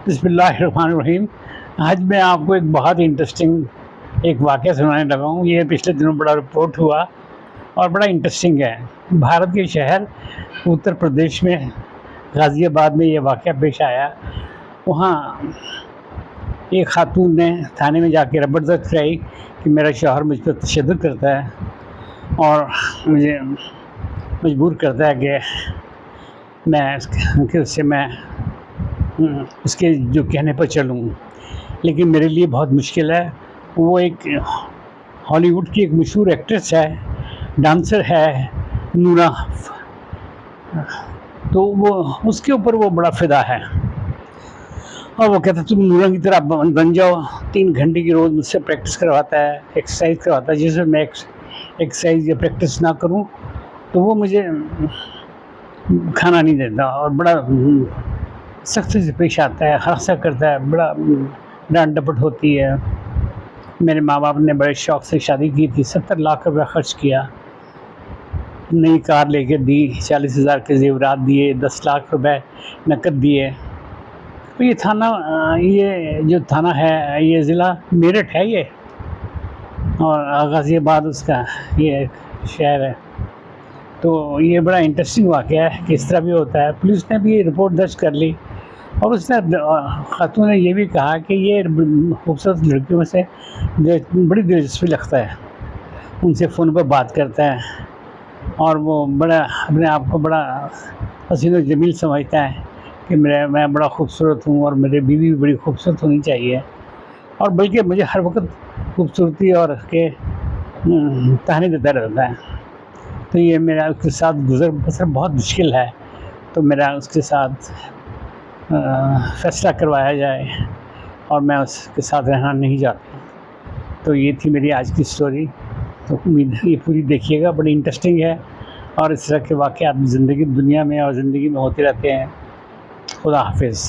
بسم اللہ الرحمن الرحیم۔ آج میں آپ کو ایک بہت انٹرسٹنگ ایک واقعہ سنانے لگا ہوں۔ یہ پچھلے دنوں بڑا رپورٹ ہوا اور بڑا انٹرسٹنگ ہے۔ بھارت کے شہر اتر پردیش میں غازی آباد میں یہ واقعہ پیش آیا۔ وہاں ایک خاتون نے تھانے میں جا کے رپورٹ درج کرائی کہ میرا شوہر مجھ پر تشدد کرتا ہے اور مجھے مجبور کرتا ہے کہ میں اس کے جو کہنے پر چلوں، لیکن میرے لیے بہت مشکل ہے۔ وہ ایک ہالی ووڈ کی ایک مشہور ایکٹریس ہے، ڈانسر ہے، نورا، تو وہ اس کے اوپر وہ بڑا فدا ہے اور وہ کہتا ہے تم نورا کی طرح بن جاؤ۔ 3 گھنٹے کی روز مجھ سے پریکٹس کرواتا ہے، ایکسرسائز کرواتا ہے۔ جس میں میں ایکسرسائز یا پریکٹس نہ کروں تو وہ مجھے کھانا نہیں دیتا اور بڑا سختی سے پیش آتا ہے، ہراسا کرتا ہے، بڑا ڈانٹ ڈپٹ ہوتی ہے۔ میرے ماں باپ نے بڑے شوق سے شادی کی تھی، 70 لاکھ روپے خرچ کیا، نئی کار لے کے دی، 40,000 کے زیورات دیے، 10 لاکھ روپے نقد دیے۔ تو یہ جو تھانہ ہے، یہ ضلع میرٹھ ہے یہ، اور غازی آباد اس کا یہ شہر ہے۔ تو یہ بڑا انٹرسٹنگ واقعہ ہے کہ اس طرح بھی ہوتا ہے۔ پولیس نے بھی رپورٹ درج کر لی اور اس نے خاتون نے یہ بھی کہا کہ یہ خوبصورت لڑکیوں میں سے بڑی دلچسپی رکھتا ہے، ان سے فون پر بات کرتا ہے اور وہ بڑا اپنے آپ کو بڑا حسین و جمیل سمجھتا ہے کہ میں بڑا خوبصورت ہوں اور میری بیوی بھی بڑی خوبصورت ہونی چاہیے، اور بلکہ مجھے ہر وقت خوبصورتی اور کے تانے دیتا رہتا ہے۔ تو یہ میرا اس کے ساتھ گزر بسر بہت مشکل ہے، تو میرا اس کے ساتھ فیصلہ کروایا جائے اور میں اس کے ساتھ رہنا نہیں چاہتا۔ تو یہ تھی میری آج کی سٹوری۔ تو امید ہے یہ پوری دیکھیے گا، بڑی انٹرسٹنگ ہے، اور اس طرح کے واقعات دنیا میں اور زندگی میں ہوتے رہتے ہیں۔ خدا حافظ۔